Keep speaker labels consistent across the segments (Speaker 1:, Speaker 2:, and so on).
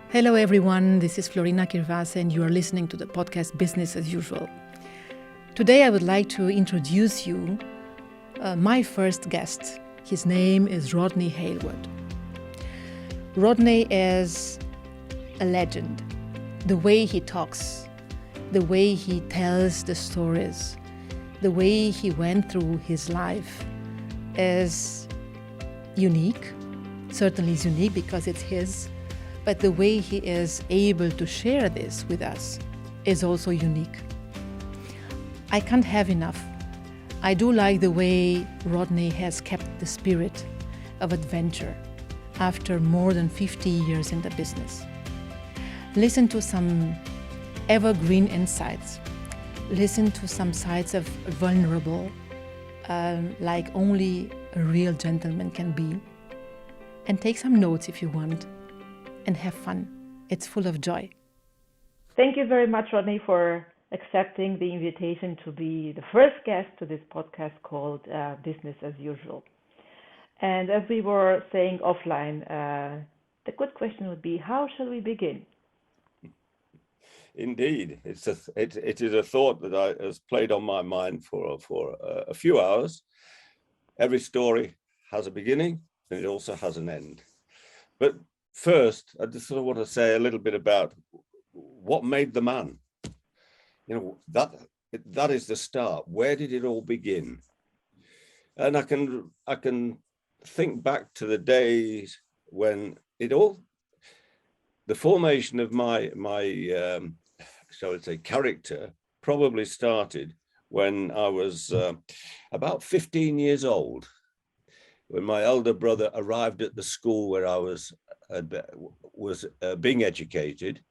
Speaker 1: Hello everyone, this is Florina Kirvase and you are listening to the podcast Business as Usual. Today I would like to introduce you my first guest. His name is Rodney Hailwood. Rodney is a legend. The way he talks, the way he tells the stories, the way he went through his life is unique. Certainly is unique because it's his. But the way he is able to share this with us is also unique. I can't have enough. I do like the way Rodney has kept the spirit of adventure after more than 50 years in the business. Listen to some evergreen insights. Listen to some sides of vulnerable, like only a real gentleman can be. And take some notes if you want. And have fun. It's full of joy.
Speaker 2: Thank you very much, Rodney, for accepting the invitation to be the first guest to this podcast called Business as Usual. And as we were saying offline, the good question would be, how shall we begin?
Speaker 3: Indeed, it is a thought that has played on my mind for a few hours. Every story has a beginning and it also has an end. But first, I just sort of want to say a little bit about what made the man. You know, that is the start. Where did it all begin? And I can think back to the days when the formation of my shall I say, character probably started when I was about 15 years old, when my elder brother arrived at the school where I was being educated,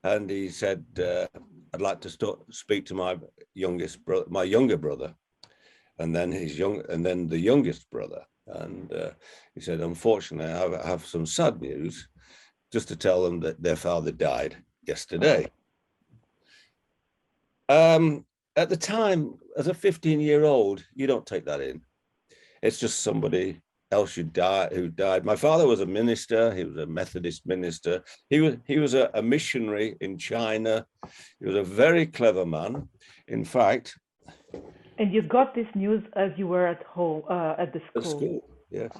Speaker 3: and he said, "I'd like to speak to my younger brother, and then the youngest brother." And he said, "Unfortunately, I have some sad news, just to tell them that their father died yesterday." At the time, as a 15-year-old, you don't take that in. It's just somebody else who died. My father was a minister. He was a Methodist minister. He was a missionary in China. He was a very clever man. In fact.
Speaker 2: And you got this news as you were at home, at the school.
Speaker 3: At school, yes.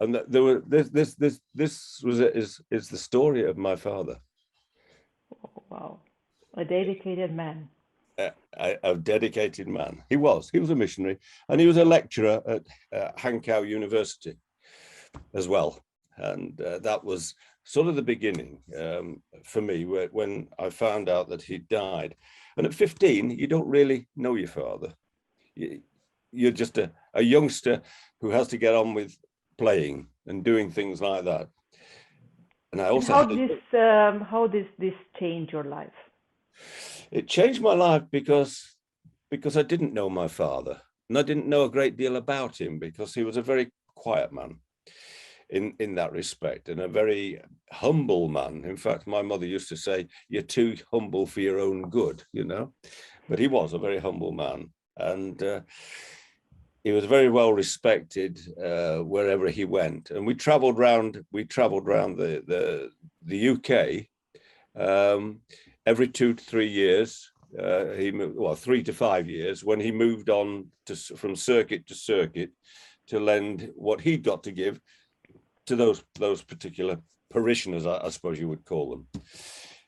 Speaker 3: And there were this is the story of my father.
Speaker 2: Oh, wow, a dedicated man.
Speaker 3: A dedicated man. He was a missionary, and he was a lecturer at Hankow University as well. And that was sort of the beginning for me, when I found out that he died. And at 15, you don't really know your father. You're just a youngster who has to get on with playing and doing things like that. And I also
Speaker 2: how did this change your life?
Speaker 3: It changed my life because I didn't know my father, and I didn't know a great deal about him, because he was a very quiet man in that respect, and a very humble man. In fact, my mother used to say, "You're too humble for your own good," you know. But he was a very humble man, and he was very well respected wherever he went. And we travelled around the UK. Every 2 to 3 years, he moved, 3 to 5 years, when he moved on from circuit to circuit to lend what he'd got to give to those particular parishioners, I suppose you would call them.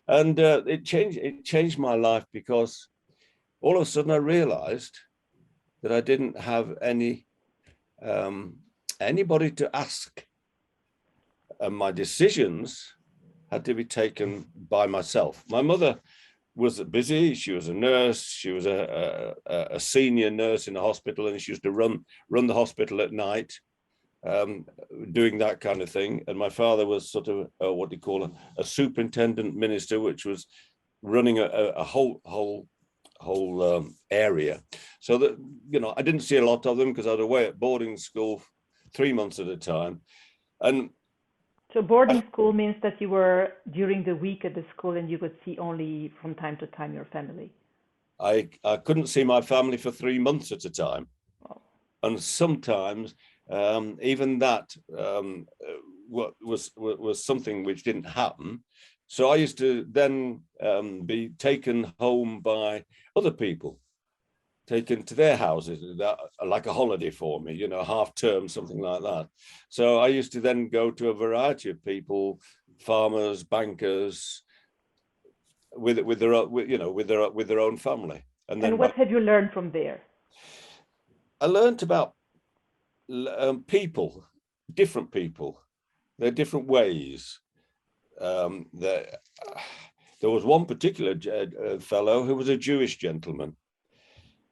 Speaker 3: And it changed my life, because all of a sudden I realized that I didn't have anybody to ask, and my decisions had to be taken by myself. My mother was busy. She was a nurse. She was a senior nurse in a hospital, and she used to run the hospital at night, doing that kind of thing. And my father was sort of what you call a superintendent minister, which was running a whole area. So that, you know, I didn't see a lot of them, because I was away at boarding school 3 months at a time. And
Speaker 2: so boarding school means that you were during the week at the school, and you could see only from time to time your family.
Speaker 3: I couldn't see my family for 3 months at a time. Oh. And sometimes even that was something which didn't happen, So I used to then be taken home by other people, taken to their houses, like a holiday for me, half term, something like that. So I used to then go to a variety of people, farmers, bankers, with their own family.
Speaker 2: And what have you learned from there?
Speaker 3: I learned about people, different people, their different ways. There was one particular fellow who was a Jewish gentleman,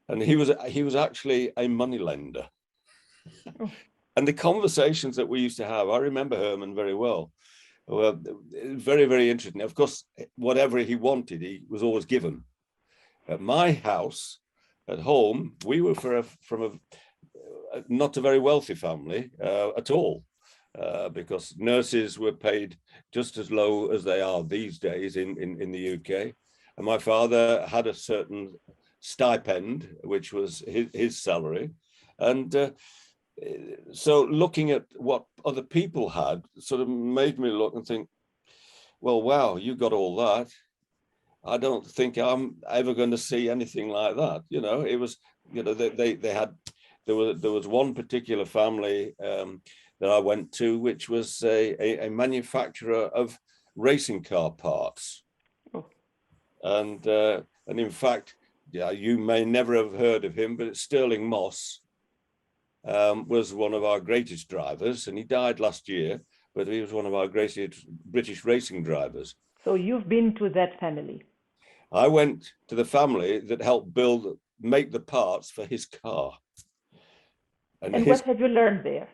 Speaker 3: and he was actually a moneylender. Oh. And the conversations that we used to have, I remember Herman very well. Well, very, very interesting. Of course, whatever he wanted, he was always given. At my house, at home, we were from a not a very wealthy family at all, because nurses were paid just as low as they are these days in the UK. And my father had a certain stipend, which was his salary. And so looking at what other people had sort of made me look and think, well, wow, you got all that. I don't think I'm ever going to see anything like that. It was, they had, there was one particular family that I went to, which was a manufacturer of racing car parts. Oh. And in fact, yeah, you may never have heard of him, but it's Sterling Moss. Was one of our greatest drivers, and he died last year, but he was one of our greatest British racing drivers.
Speaker 2: So you've been to that family?
Speaker 3: I went to the family that helped make the parts for his car.
Speaker 2: And what have you learned there?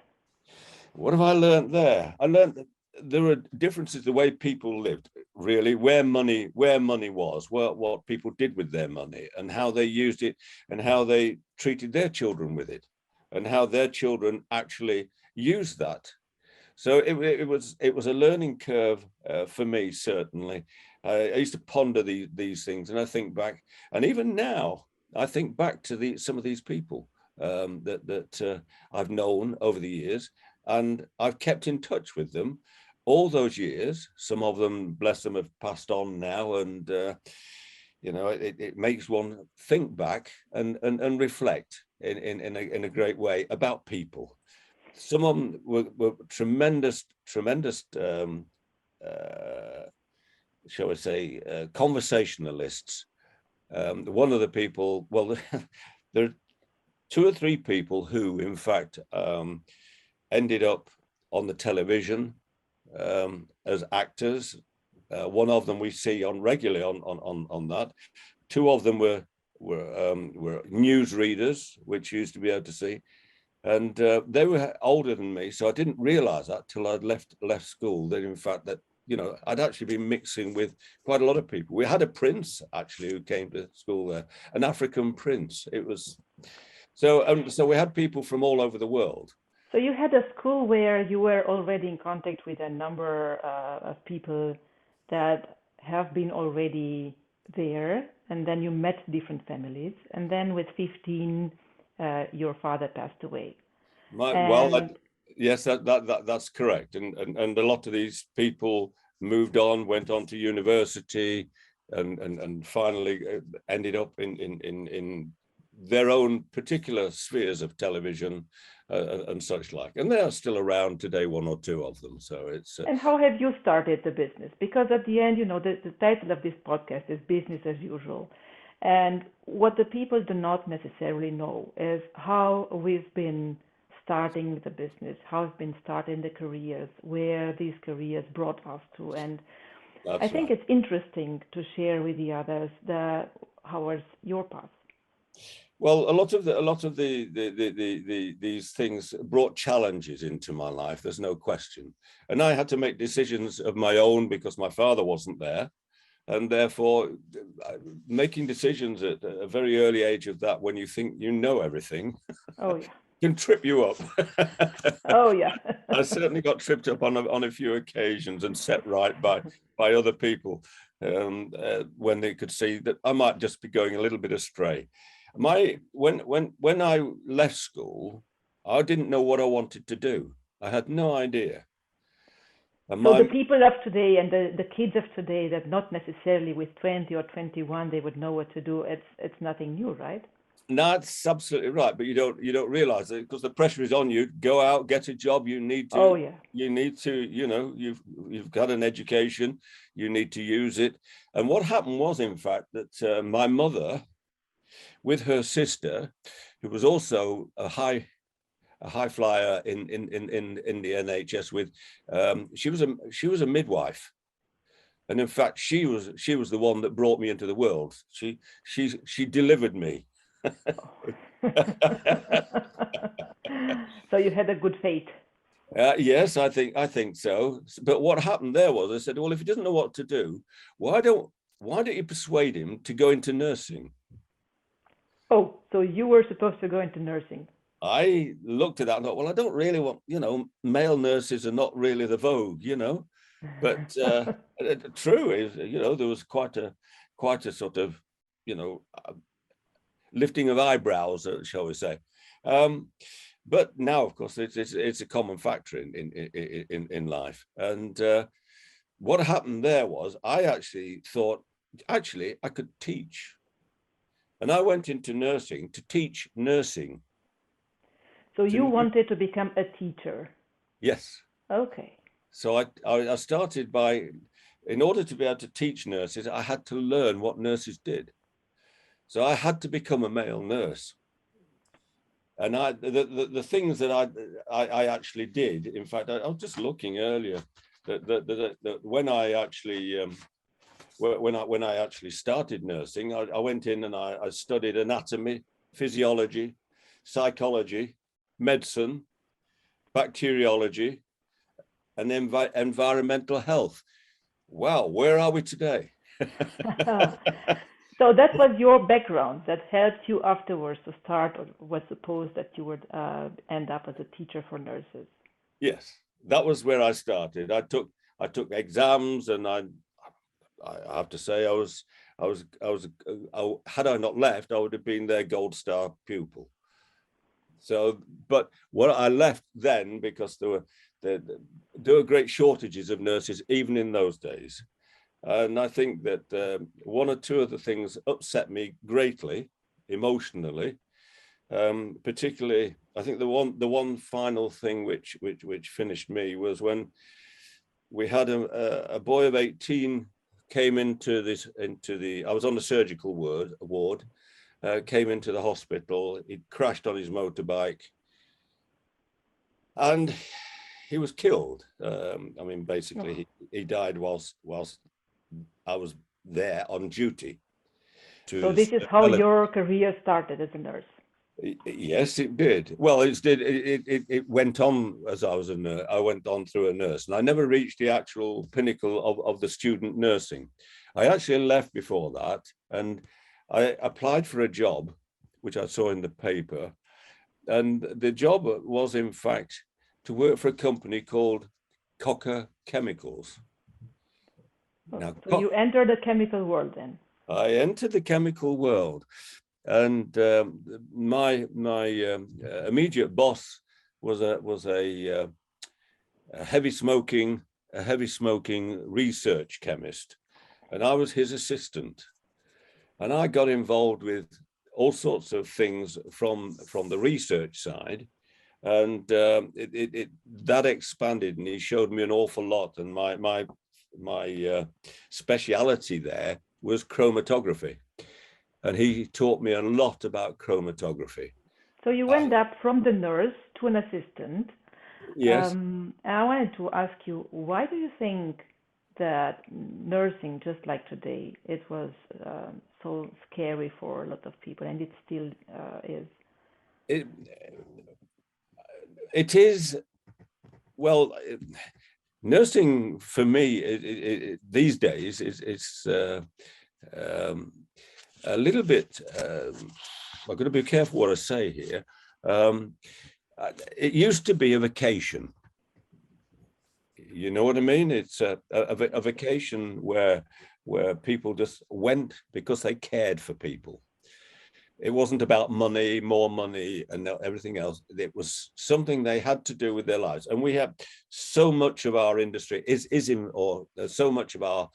Speaker 3: What have I learned there? I learned that there were differences the way people lived, really, where money was, what people did with their money, and how they used it, and how they treated their children with it, and how their children actually used that. So it was a learning curve for me, certainly. I used to ponder these things, and I think back, and even now, I think back to some of these people that I've known over the years, and I've kept in touch with them all those years. Some of them, bless them, have passed on now, and it makes one think back and reflect in a great way about people. Some of them were tremendous, shall we say, conversationalists. One of the people, well, there are 2 or 3 people who, in fact, ended up on the television as actors. One of them we see regularly on that. 2 of them were news readers, which used to be able to see. And they were older than me, so I didn't realize that till I'd left school, that in fact that, I'd actually been mixing with quite a lot of people. We had a prince actually who came to school there, an African prince. It was so we had people from all over the world.
Speaker 2: So you had a school where you were already in contact with a number of people that have been already there, and then you met different families, and then with 15 your father passed away.
Speaker 3: Yes, that's correct, and a lot of these people moved on, went on to university, and finally ended up in their own particular spheres of television and such like, and they are still around today, 1 or 2 of them. So it's.
Speaker 2: And how have you started the business? Because at the end, the title of this podcast is Business as Usual. And what the people do not necessarily know is how we've been starting the business, how we've been starting the careers, where these careers brought us to. And I think it's interesting to share with the others how was your path.
Speaker 3: Well, a lot of these things brought challenges into my life. There's no question, and I had to make decisions of my own because my father wasn't there. And therefore, making decisions at a very early age of that, when you think you know everything,
Speaker 2: oh yeah,
Speaker 3: can trip you up.
Speaker 2: Oh yeah,
Speaker 3: I certainly got tripped up on a few occasions and set right by other people when they could see that I might just be going a little bit astray. When I left school, I didn't know what I wanted to do. I had no idea. And
Speaker 2: So the
Speaker 3: my
Speaker 2: people of today and the kids of today that not necessarily with 20 or 21 they would know what to do. It's nothing new, right?
Speaker 3: No, that's absolutely right, but you don't realize it because the pressure is on you. Go out, get a job. You need
Speaker 2: Oh
Speaker 3: to,
Speaker 2: yeah.
Speaker 3: you've got an education. You need to use it. And what happened was, in fact, that my mother, with her sister, who was also a high flyer in the NHS, she was a midwife. And in fact, she was the one that brought me into the world. She delivered me.
Speaker 2: So you had a good fate.
Speaker 3: Yes, I think so. But what happened there was, I said, well, if he doesn't know what to do, why don't you persuade him to go into nursing?
Speaker 2: Oh, so you were supposed to go into nursing.
Speaker 3: I looked at that and thought, well, I don't really want, male nurses are not really the vogue, But true is, there was quite a sort of, lifting of eyebrows, shall we say. But now, of course, it's a common factor in life. And what happened there was, I actually thought, I could teach, and I went into nursing to teach nursing.
Speaker 2: So you wanted to become a teacher?
Speaker 3: Yes.
Speaker 2: Okay.
Speaker 3: So I started by, in order to be able to teach nurses, I had to learn what nurses did. So I had to become a male nurse. And the things that I actually did, in fact, I was just looking earlier that when I actually when I actually started nursing, I went in and I studied anatomy, physiology, psychology, medicine, bacteriology, and environmental health. Wow, where are we today?
Speaker 2: So that was your background that helped you afterwards to start, or was supposed that you would end up as a teacher for nurses.
Speaker 3: Yes, that was where I started. I took exams, and I have to say had I not left, I would have been their gold star pupil. So, but what I left then because there were great shortages of nurses even in those days. And I think that one or two of the things upset me greatly emotionally. Particularly, I think the one final thing which finished me was when we had a boy of 18 came into the. I was on the surgical ward. Came into the hospital. He crashed on his motorbike, and he was killed. I mean, basically, he died whilst I was there on duty.
Speaker 2: So this is how your career started as a nurse.
Speaker 3: Yes, it did. Well, it went on as I was a nurse. I went on through a nurse, and I never reached the actual pinnacle of the student nursing. I actually left before that, and I applied for a job, which I saw in the paper, and the job was, in fact, to work for a company called Cocker Chemicals.
Speaker 2: Now, so you entered the chemical world then?
Speaker 3: I entered the chemical world, and my immediate boss was a heavy smoking research chemist, and I was his assistant, and I got involved with all sorts of things from the research side, and that expanded, and he showed me an awful lot, and my speciality there was chromatography, and he taught me a lot about chromatography.
Speaker 2: So you went up from the nurse to an assistant.
Speaker 3: Yes.
Speaker 2: I wanted to ask you, why do you think that nursing, just like today, it was so scary for a lot of people, and it still is?
Speaker 3: It is. Well, nursing for me these days is a little bit. I've got to be careful what I say here. It used to be a vacation. You know what I mean? It's a vacation where people just went because they cared for people. it wasn't about money, more money, and everything else. It was something they had to do with their lives. And we have so much of our industry so much of our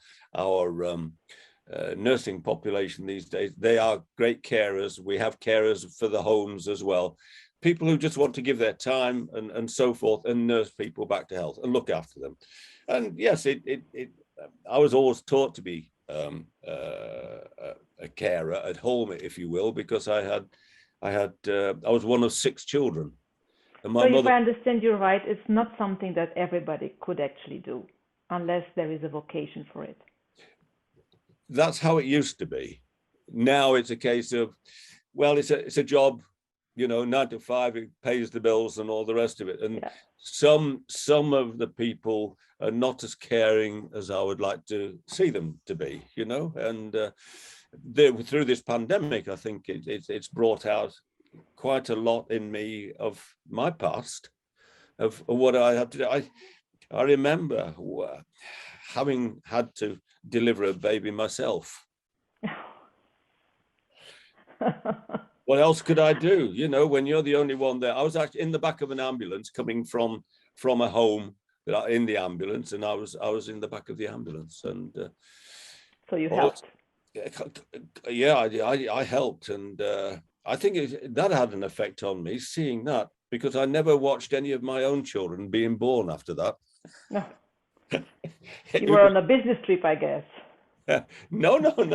Speaker 3: nursing population these days. They are great carers. We have carers for the homes as well. People who just want to give their time and so forth and nurse people back to health and look after them. And yes, I was always taught to be a carer at home, if you will, because I was one of 6 children. And my
Speaker 2: If I understand you right, it's not something that everybody could actually do unless there is a vocation for it.
Speaker 3: That's how it used to be. Now it's a case of, well, it's a job, 9 to 5, it pays the bills and all the rest of it. And some of the people are not as caring as I would like to see them to be, and through this pandemic, I think it's brought out quite a lot in me of my past, of what I had to do. I remember having had to deliver a baby myself. What else could I do? When you're the only one there. I was actually in the back of an ambulance coming from a home in the ambulance, and I was in the back of the ambulance, and
Speaker 2: so you helped.
Speaker 3: Yeah, I helped, and I think that had an effect on me, seeing that, because I never watched any of my own children being born after that.
Speaker 2: No. You were on a business trip, I guess.
Speaker 3: No. Well,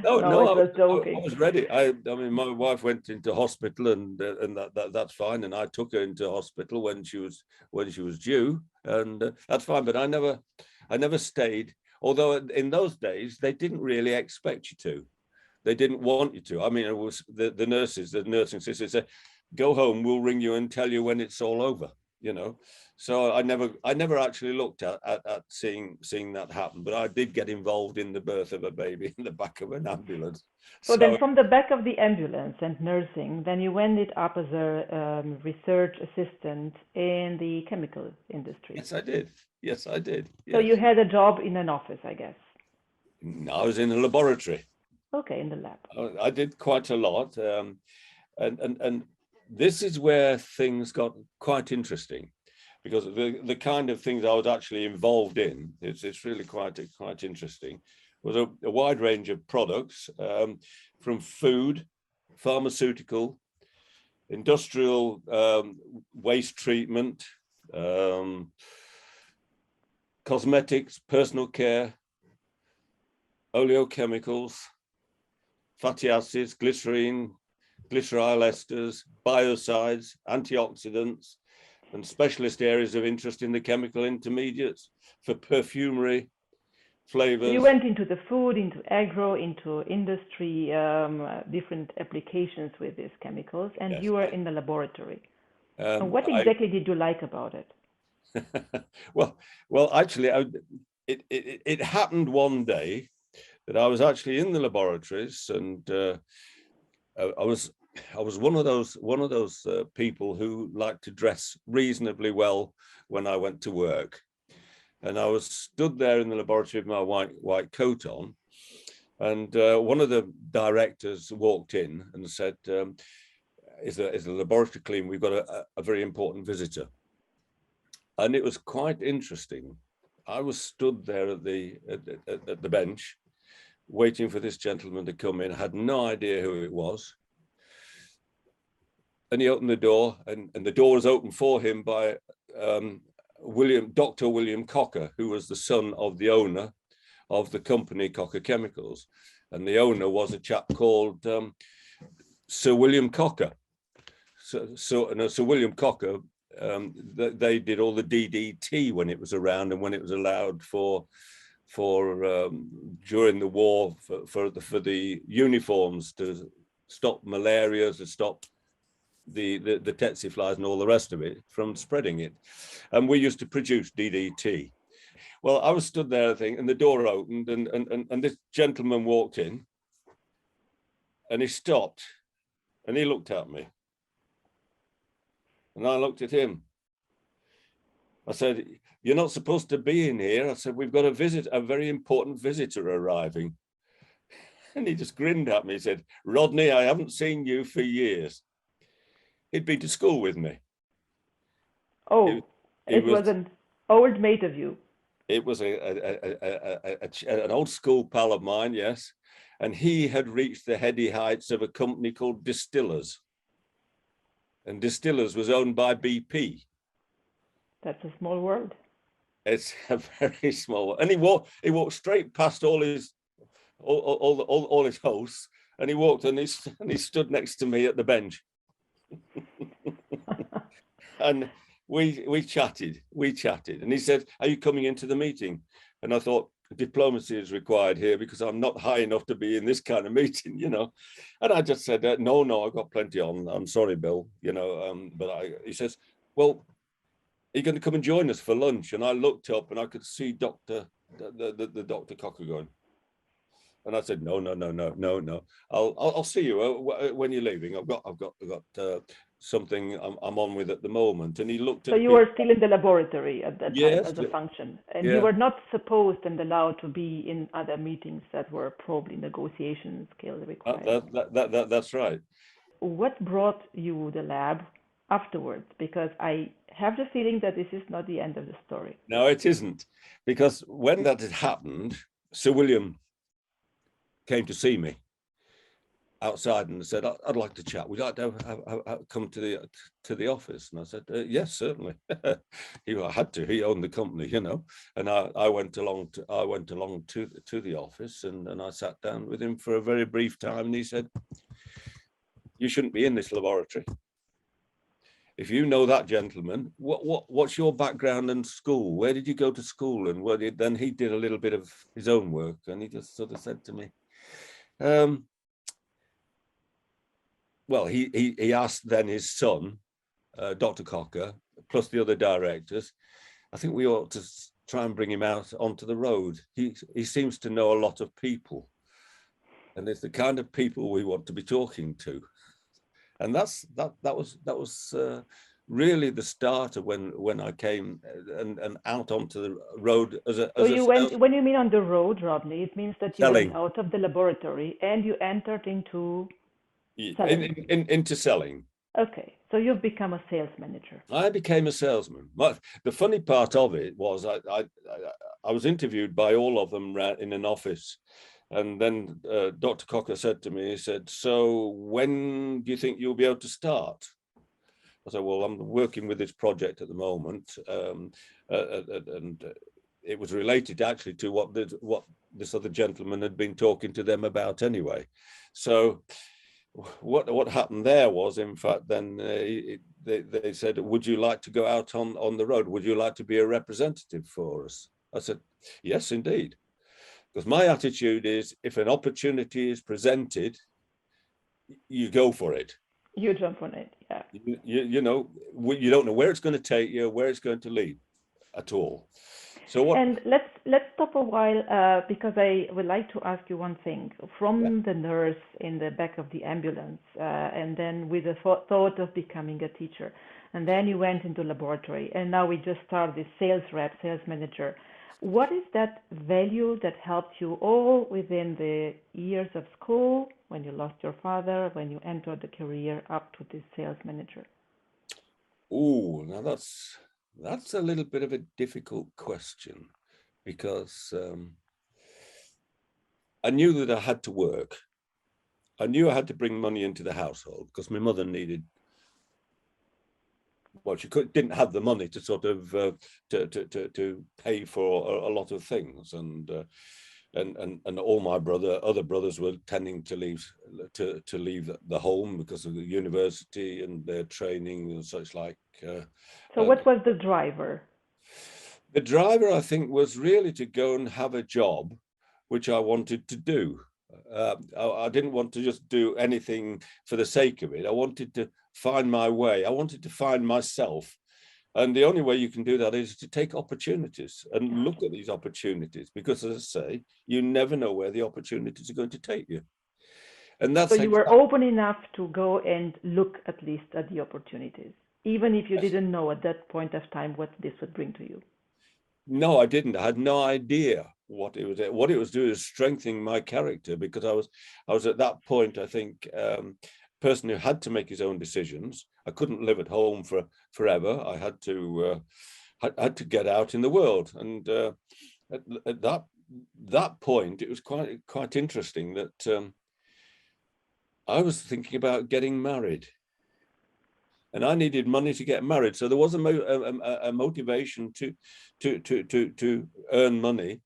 Speaker 3: no.
Speaker 2: I was joking.
Speaker 3: I was ready. I mean, my wife went into hospital, and that's fine. And I took her into hospital when she was due, and that's fine. But I never stayed. Although in those days they didn't really expect you to. They didn't want you to. I mean, it was the nurses, the nursing sisters said, "Go home. We'll ring you and tell you when it's all over." So I never actually looked at seeing that happen, but I did get involved in the birth of a baby in the back of an ambulance.
Speaker 2: So then from the back of the ambulance and nursing, then you ended up as a research assistant in the chemical industry.
Speaker 3: Yes, I did. Yes.
Speaker 2: So you had a job in an office, I guess.
Speaker 3: I was in a laboratory.
Speaker 2: Okay, in the lab.
Speaker 3: I did quite a lot, and this is where things got quite interesting, because the kind of things I was actually involved in, it's really quite interesting, was a wide range of products, from food, pharmaceutical, industrial waste treatment, cosmetics, personal care, oleochemicals, fatty acids, glycerine, glyceryl esters, biocides, antioxidants, and specialist areas of interest in the chemical intermediates for perfumery, flavors.
Speaker 2: So you went into the food, into agro, into industry, different applications with these chemicals, and yes, you were in the laboratory. And what exactly did you like about it?
Speaker 3: well, actually, it happened one day that I was actually in the laboratories, and I was one of those people who like to dress reasonably well when I went to work, and I was stood there in the laboratory with my white coat on, and one of the directors walked in and said, "Is the laboratory clean? We've got a very important visitor." And it was quite interesting. I was stood there at the bench, waiting for this gentleman to come in. I had no idea who it was. And he opened the door, and the door was opened for him by Dr. William Cocker, who was the son of the owner of the company Cocker Chemicals. And the owner was a chap called Sir William Cocker. Sir William Cocker, they did all the DDT when it was around and when it was allowed for during the war for the uniforms, to stop malaria, to stop the tsetse flies and all the rest of it from spreading it. And we used to produce DDT. Well, I was stood there, I think, and the door opened, and this gentleman walked in, and he stopped, and he looked at me, and I looked at him. I said, "You're not supposed to be in here." I said, "We've got a very important visitor arriving." And he just grinned at me. He said, "Rodney, I haven't seen you for years." He'd been to school with me.
Speaker 2: Oh,
Speaker 3: He
Speaker 2: it was an old mate of you.
Speaker 3: It was an old school pal of mine, yes. And he had reached the heady heights of a company called Distillers. And Distillers was owned by BP.
Speaker 2: That's a small world.
Speaker 3: It's a very small. And he walked straight past all his hosts, and he walked and he stood next to me at the bench. And we chatted, and he said, "Are you coming into the meeting?" And I thought, diplomacy is required here because I'm not high enough to be in this kind of meeting, you know. And I just said, no, I've got plenty on. I'm sorry, Bill, you know. He says, "Well, are you going to come and join us for lunch?" And I looked up and I could see Dr. Cocker going. And I said, no. I'll see you when you're leaving. I've got something I'm on with at the moment. And he looked at
Speaker 2: So you were still in the laboratory at that time as a function, and you were not supposed and allowed to be in other meetings that were probably negotiation skills required.
Speaker 3: That's right.
Speaker 2: What brought you the lab afterwards? Because I have the feeling that this is not the end of the story.
Speaker 3: No, it isn't. Because when that had happened, Sir William came to see me outside and said, "I'd like to chat. Would you like to come to the office?" And I said, "Yes, certainly." He had to. He owned the company, you know. And I went along to the office, and I sat down with him for a very brief time. And he said, "You shouldn't be in this laboratory. If you know that gentleman, what's your background and school? Where did you go to school?" And then he did a little bit of his own work, and he just sort of said to me, well, he asked then his son, Dr. Cocker, plus the other directors, "I think we ought to try and bring him out onto the road. He seems to know a lot of people, and it's the kind of people we want to be talking to." And that was really the start of when I came and out onto the road as a.
Speaker 2: So you went, when you mean on the road, Rodney, it means that you went out of the laboratory and you entered into selling.
Speaker 3: Into selling.
Speaker 2: Okay, so you've become a sales manager.
Speaker 3: I became a salesman. The funny part of it was I was interviewed by all of them in an office. And then Dr. Cocker said to me, he said, "So when do you think you'll be able to start?" I said, "Well, I'm working with this project at the moment." And it was related actually to what this other gentleman had been talking to them about anyway. So what happened there was, in fact, then they said, "Would you like to go out on the road? Would you like to be a representative for us?" I said, "Yes, indeed." Because my attitude is, if an opportunity is presented, you go for it.
Speaker 2: You jump on it, yeah.
Speaker 3: You know, you don't know where it's going to take you, where it's going to lead at all. So what? And
Speaker 2: let's stop a while because I would like to ask you one thing. From the nurse in the back of the ambulance, and then with the thought of becoming a teacher, and then you went into laboratory, and now we just started this sales rep, sales manager. What is that value that helped you all within the years of school, when you lost your father, when you entered the career up to this sales manager?
Speaker 3: Oh, now that's a little bit of a difficult question, because I knew that I had to work. I knew I had to bring money into the household because my mother needed. Well, she didn't have the money to sort of to pay for a lot of things, and all my other brothers were tending to leave the home because of the university and their training and such like.
Speaker 2: So what was the driver?
Speaker 3: The driver, I think, was really to go and have a job, which I wanted to do. I didn't want to just do anything for the sake of it. I wanted to find my way. I wanted to find myself. And the only way you can do that is to take opportunities and look at these opportunities, because, as I say, you never know where the opportunities are going to take you. And that's
Speaker 2: so you were open enough to go and look at least at the opportunities, even if you didn't know at that point of time what this would bring to you.
Speaker 3: No, I didn't. I had no idea what it was doing is strengthening my character, because I was at that point, I think, person who had to make his own decisions. I couldn't live at home forever. I had to get out in the world, and at that point, it was quite interesting that I was thinking about getting married, and I needed money to get married. So there was a motivation to earn money.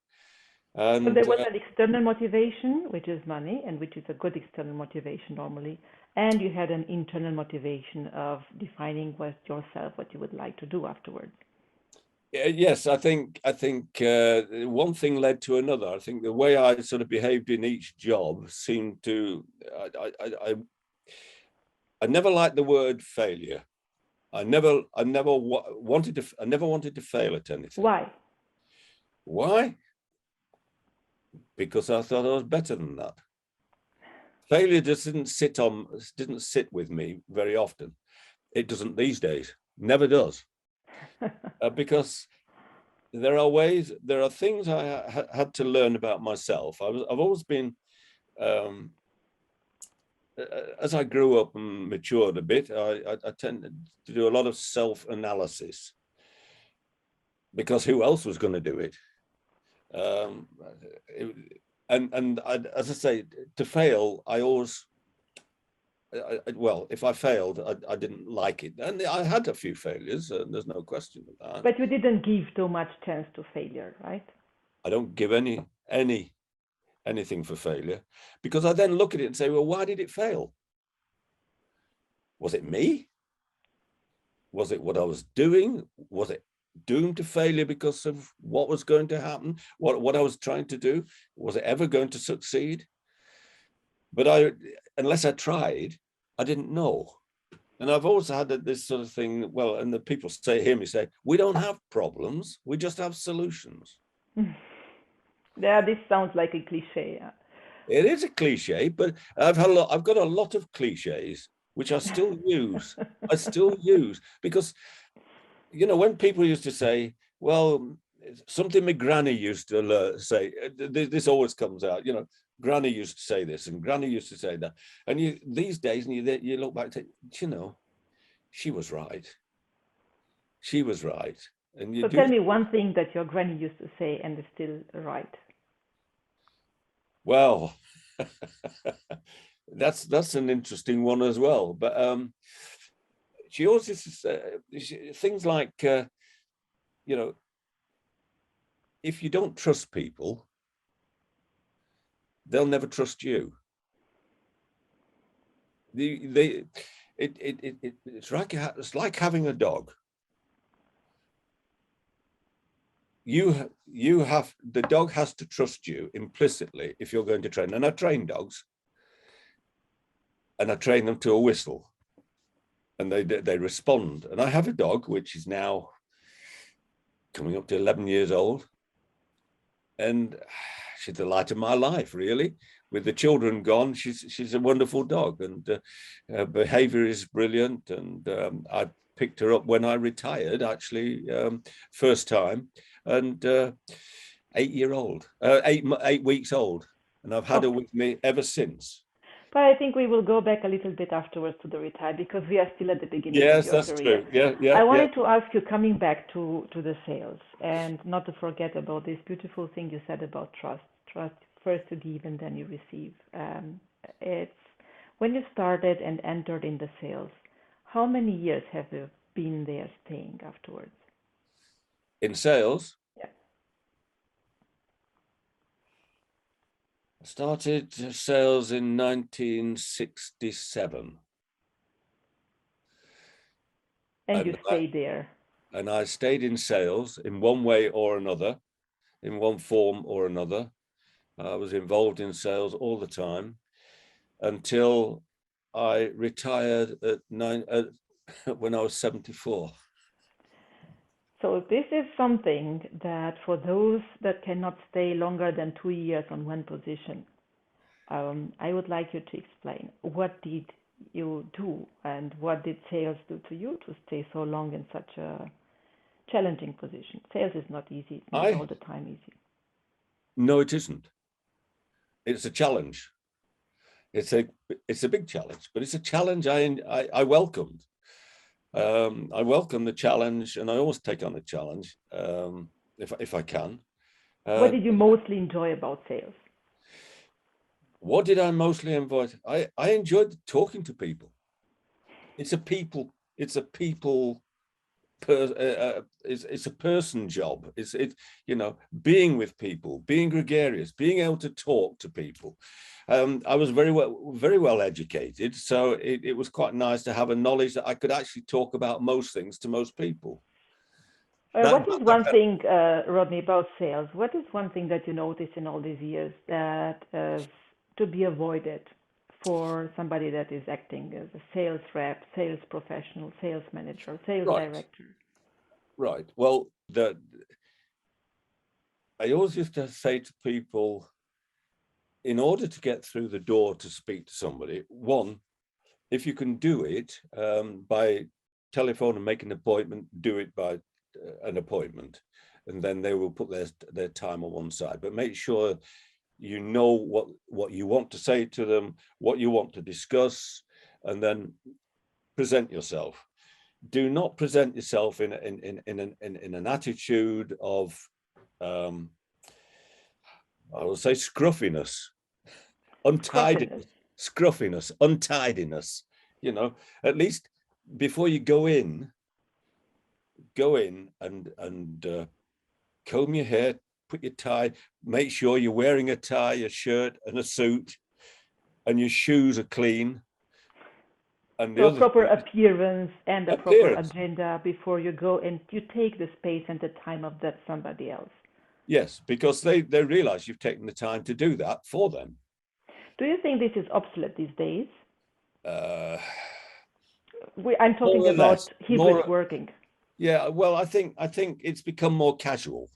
Speaker 3: And
Speaker 2: so there was an external motivation, which is money, and which is a good external motivation normally. And you had an internal motivation of defining with yourself what you would like to do afterwards.
Speaker 3: Yes, I think one thing led to another. I think the way I sort of behaved in each job seemed to, I never liked the word failure. I never wanted to fail at anything.
Speaker 2: Why?
Speaker 3: Why? Because I thought I was better than that. Failure just didn't sit with me very often. It doesn't these days. Never does. Because there are things I had to learn about myself. I've always been, as I grew up and matured a bit, I tended to do a lot of self-analysis, because who else was going to do it? As I say, to fail, I always, well, if I failed, I didn't like it. And I had a few failures, there's no question of that.
Speaker 2: But you didn't give too much chance to failure, right?
Speaker 3: I don't give anything for failure, because I then look at it and say, well, why did it fail? Was it me? Was it what I was doing? Was it doomed to failure because of what was going to happen? What I was trying to do? Was it ever going to succeed? But unless I tried, I didn't know. And I've always had this sort of thing, well, and the people hear me say, we don't have problems, we just have solutions.
Speaker 2: Yeah, this sounds like a cliche. Yeah.
Speaker 3: It is a cliche, but I've got a lot of cliches, which I still use. I still use, because, when people used to say, well, something my granny used to say, this always comes out, Granny used to say this and Granny used to say that. And these days, and you look back and say, she was right. She was right. And
Speaker 2: so tell me one thing that your granny used to say and is still right.
Speaker 3: Well, that's an interesting one as well. But she always used to say things like, if you don't trust people, they'll never trust you. It's like having a dog. The dog has to trust you implicitly if you're going to train. And I train dogs, and I train them to a whistle, and they respond. And I have a dog which is now coming up to 11 years old, and she's the light of my life, really. With the children gone, she's a wonderful dog, and her behavior is brilliant. And I picked her up when I retired, actually, first time, and 8 weeks old, and I've had her with me ever since.
Speaker 2: But I think we will go back a little bit afterwards to the retire, because we are still at the beginning of your career. Yes, that's true.
Speaker 3: Yeah.
Speaker 2: I wanted to ask you, coming back to the sales, and not to forget about this beautiful thing you said about trust. Trust, first you give and then you receive. It's when you started and entered in the sales, how many years have you been there staying afterwards?
Speaker 3: In sales?
Speaker 2: Yeah.
Speaker 3: I started sales in 1967.
Speaker 2: And you stayed there?
Speaker 3: And I stayed in sales in one way or another, in one form or another. I was involved in sales all the time until I retired when I was 74.
Speaker 2: So this is something that for those that cannot stay longer than 2 years on one position, I would like you to explain, what did you do and what did sales do to you to stay so long in such a challenging position? Sales is not easy. It's not all the time easy.
Speaker 3: No, it isn't. It's a challenge. It's a big challenge, but it's a challenge I welcomed. I welcome the challenge, and I always take on a challenge if I can.
Speaker 2: What did you mostly enjoy about sales?
Speaker 3: What did I mostly enjoy? I enjoyed talking to people. It's a people. It's a people. It's a person job. It's being with people, being gregarious, being able to talk to people. I was very well educated, so it was quite nice to have a knowledge that I could actually talk about most things to most people.
Speaker 2: What is one thing, Rodney, about sales? What is one thing that you noticed in all these years that is to be avoided for somebody that is acting as a sales rep, sales professional, sales manager, sales director?
Speaker 3: Right. Well, I always used to say to people, in order to get through the door to speak to somebody, one, if you can do it by telephone and make an appointment, do it by an appointment, and then they will put their time on one side. But make sure you know what you want to say to them, what you want to discuss, and then present yourself. Do not present yourself in an attitude of I will say scruffiness, untidiness, scruffiness, untidiness. At least before you go in and comb your hair, put your tie, make sure you're wearing a tie, a shirt, and a suit, and your shoes are clean.
Speaker 2: And so a proper appearance and a proper agenda before you go, and you take the space and the time of that somebody else.
Speaker 3: Yes, because they realize you've taken the time to do that for them.
Speaker 2: Do you think this is obsolete these days? I'm talking about hybrid working.
Speaker 3: Yeah, well, I think it's become more casual.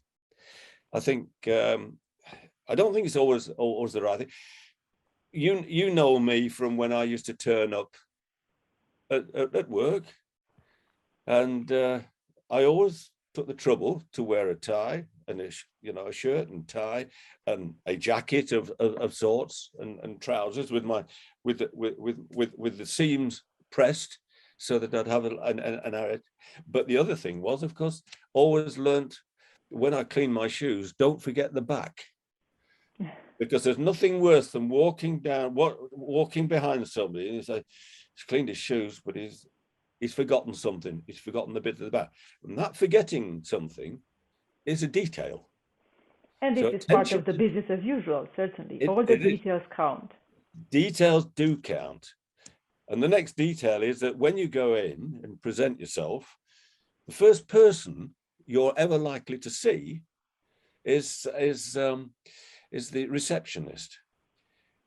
Speaker 3: I think I don't think it's always the right thing. You know me from when I used to turn up at work, and I always took the trouble to wear a tie and a shirt and tie and a jacket of sorts and trousers with the seams pressed so that I'd have an area. But the other thing was, of course, always learnt when I clean my shoes, don't forget the back. Because there's nothing worse than walking behind somebody and you say, he's cleaned his shoes, but he's forgotten something. He's forgotten the bit at the back. And that forgetting something is a detail.
Speaker 2: And this is part of the business as usual, certainly. All the details count.
Speaker 3: Details do count. And the next detail is that when you go in and present yourself, the first person you're ever likely to see is the receptionist.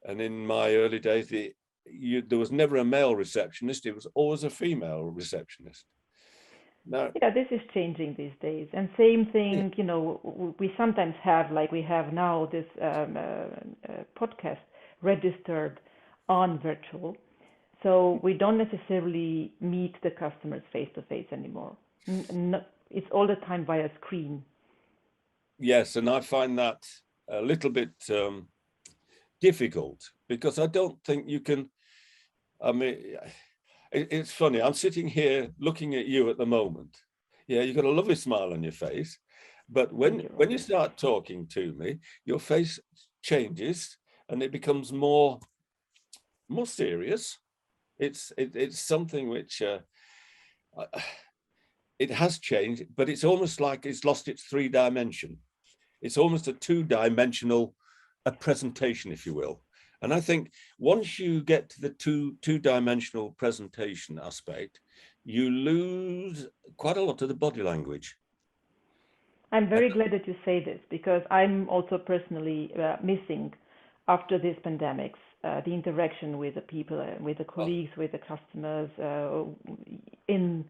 Speaker 3: And in my early days, there was never a male receptionist. It was always a female receptionist. Now,
Speaker 2: yeah, this is changing these days. And same thing, we sometimes have, like we have now, this podcast registered on virtual. So we don't necessarily meet the customers face to face anymore. It's all the time via screen.
Speaker 3: Yes, and I find that a little bit difficult because I don't think you can. I mean, it's funny. I'm sitting here looking at you at the moment. Yeah, you've got a lovely smile on your face, but when you start talking to me, your face changes and it becomes more serious. It's something which it has changed, but it's almost like it's lost its 3 dimension. It's almost a 2-dimensional presentation, if you will. And I think once you get to the two-dimensional presentation aspect, you lose quite a lot of the body language.
Speaker 2: I'm very glad that you say this because I'm also personally missing, after these pandemics, the interaction with the people, with the colleagues, with the customers in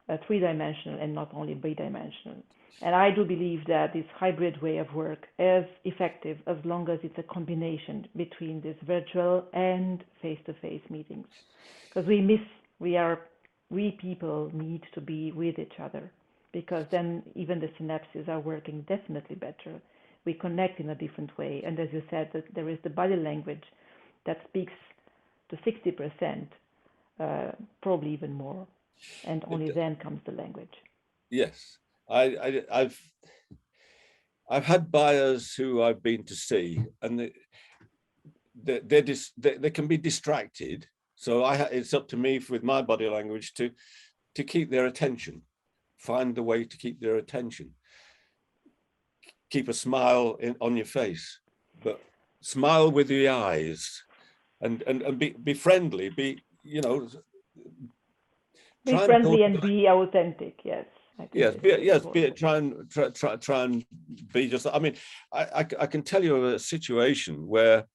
Speaker 2: 3-dimensional and not only 3-dimensional. And I do believe that this hybrid way of work is effective as long as it's a combination between this virtual and face-to-face meetings. Because we people need to be with each other, because then even the synapses are working definitely better we connect in a different way. And as you said, that there is the body language that speaks to 60%, probably even more, and only then comes the language.
Speaker 3: Yes, I've had buyers who I've been to see, and they can be distracted. So it's up to me with my body language to keep their attention, find the way to keep their attention, keep a smile on your face, but smile with the eyes, and be friendly, be
Speaker 2: Be friendly and be authentic. Yes.
Speaker 3: Try and be just. I mean, I can tell you a situation where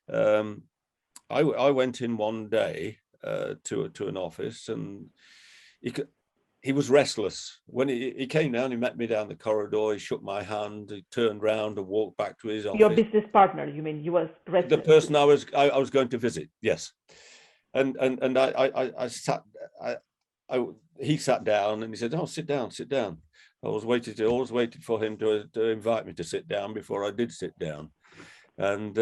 Speaker 3: I went in one day to an office, and he was restless. When he came down, he met me down the corridor. He shook my hand. He turned round and walked back to his office.
Speaker 2: Your business partner, you mean? He was restless.
Speaker 3: The person I was going to visit. Yes, and he sat down and he said, "Oh, sit down, sit down." I always waited for him to invite me to sit down before I did sit down. And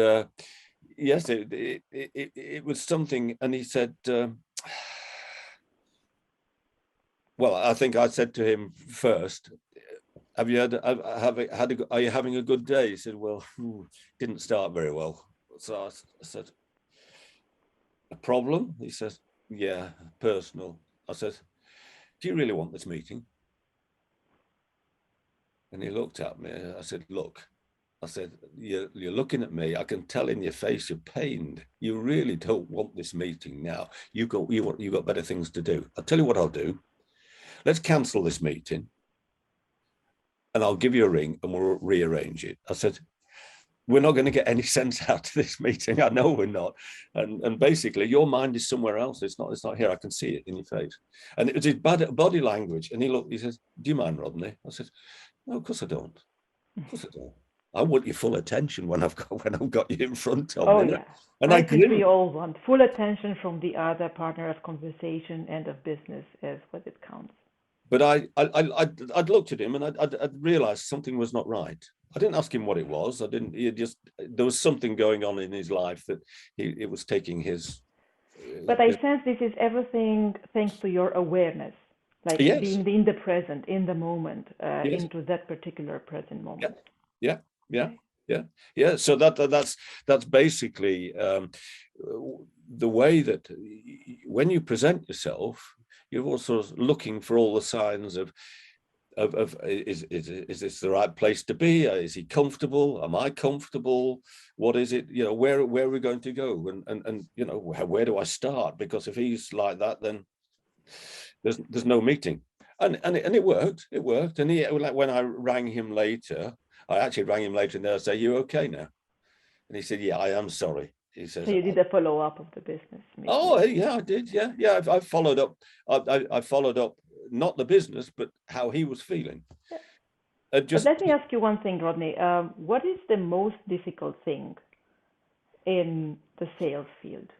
Speaker 3: yes, it was something. And he said, well, I think I said to him first, are you having a good day? He said, well, didn't start very well. So I said, a problem? He says, yeah, personal. I said, do you really want this meeting? And he looked at me. I said, look, I said, you're looking at me. I can tell in your face you're pained. You really don't want this meeting now. You've got better things to do. I'll tell you what I'll do. Let's cancel this meeting, and I'll give you a ring and we'll rearrange it. I said, we're not going to get any sense out of this meeting. I know we're not. And basically your mind is somewhere else. It's not here. I can see it in your face. And it was his body language. And he says, do you mind, Rodney? I said, no, of course I don't. Of course I don't. I want your full attention when I've got you in front of me.
Speaker 2: Yeah.
Speaker 3: And
Speaker 2: I think we all want full attention from the other partner of conversation and of business as what it counts.
Speaker 3: But I'd looked at him and I'd realized something was not right. I didn't ask him what it was. There was something going on in his life that it was taking his.
Speaker 2: But I sense this is everything thanks to your awareness, like
Speaker 3: yes.
Speaker 2: being in the present, in the moment,
Speaker 3: yes.
Speaker 2: into that particular present moment.
Speaker 3: Yeah. So that's basically the way that when you present yourself, you're also looking for all the signs of is this the right place to be? Is he comfortable? Am I comfortable? What is it? Where are we going to go? And where do I start? Because if he's like that, then there's no meeting. And it worked. It worked. And when I rang him later, I actually rang him later and I said, "Are you okay now?" And he said, "Yeah, I am sorry." He says,
Speaker 2: so you did a follow-up of the business meeting.
Speaker 3: Oh, yeah, I did. Yeah. I followed up. I followed up, not the business, but how he was feeling.
Speaker 2: Yeah. But let me ask you one thing, Rodney. What is the most difficult thing in the sales field?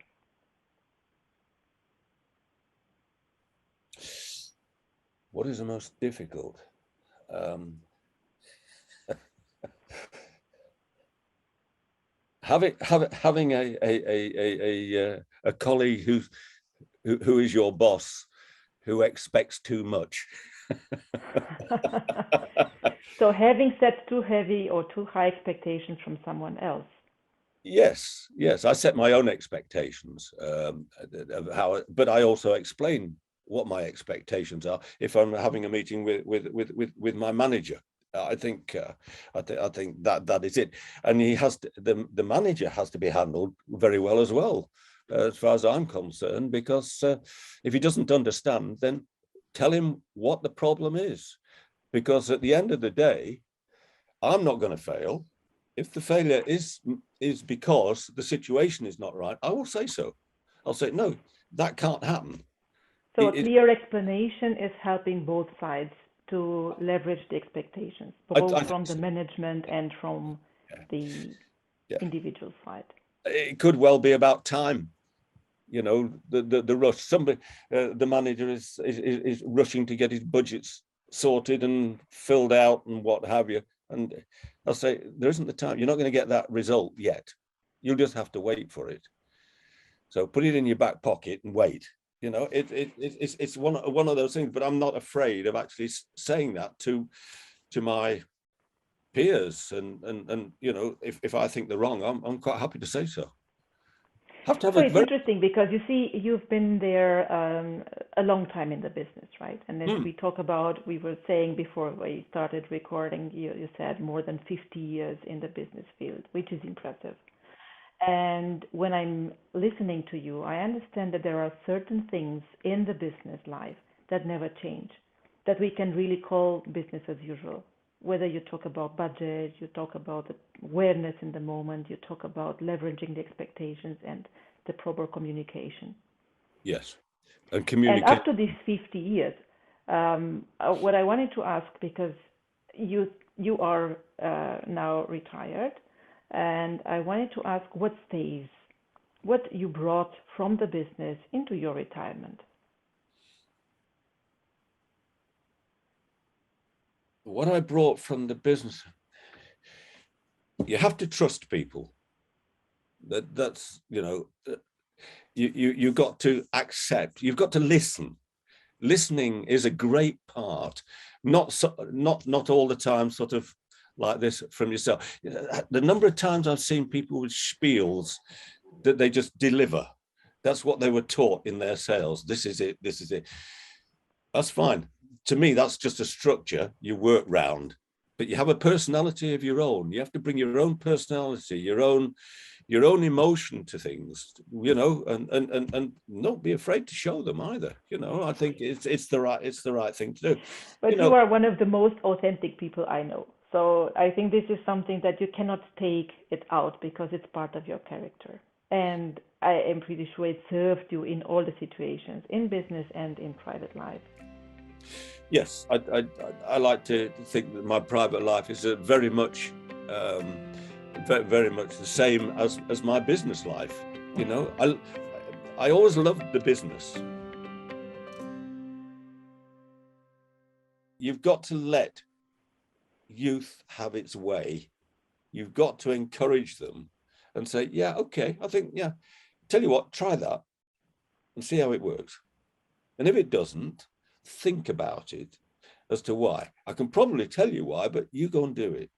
Speaker 3: What is the most difficult? Having a colleague who is your boss, who expects too much.
Speaker 2: So having set too heavy or too high expectations from someone else.
Speaker 3: Yes, I set my own expectations but I also explain what my expectations are if I'm having a meeting with my manager. I think that is it, and the manager has to be handled very well as well, as far as I'm concerned, because if he doesn't understand, then tell him what the problem is, because at the end of the day, I'm not going to fail. If the failure is because the situation is not right, I will say so. I'll say, no, that can't happen.
Speaker 2: So a clear explanation is helping both sides to leverage the expectations, both from the management and from the individual side.
Speaker 3: It could well be about time. The rush. Somebody, the manager is rushing to get his budgets sorted and filled out and what have you. And I'll say, there isn't the time. You're not going to get that result yet. You'll just have to wait for it. So put it in your back pocket and wait. It's one of those things. But I'm not afraid of actually saying that to my peers. And if I think they're wrong, I'm quite happy to say so. Have to have
Speaker 2: So it's interesting because you see, you've been there a long time in the business, right? And as we were saying before we started recording, you said more than 50 years in the business field, which is impressive. And when I'm listening to you, I understand that there are certain things in the business life that never change, that we can really call business as usual. Whether you talk about budget, you talk about the awareness in the moment, you talk about leveraging the expectations and the proper communication.
Speaker 3: Yes, and communicate.
Speaker 2: And after these 50 years, what I wanted to ask, because you are now retired, and I wanted to ask what stays, what you brought from the business into your retirement.
Speaker 3: What I brought from the business, you have to trust people. That's you've got to accept. You've got to listen. Listening is a great part. Not all the time, sort of like this from yourself. The number of times I've seen people with spiels that they just deliver. That's what they were taught in their sales. This is it. This is it. That's fine. To me, that's just a structure you work round, but you have a personality of your own. You have to bring your own personality, your own emotion to things, and not be afraid to show them either. I think it's the right thing to do.
Speaker 2: But you are one of the most authentic people I know. So I think this is something that you cannot take it out because it's part of your character. And I am pretty sure it served you in all the situations, in business and in private life.
Speaker 3: Yes, I like to think that my private life is very much very much the same as my business life. I always loved the business. You've got to let youth have its way. You've got to encourage them and say, yeah, okay, I think, yeah, tell you what, try that and see how it works. And if it doesn't, think about it as to why. I can probably tell you why, but you go and do it.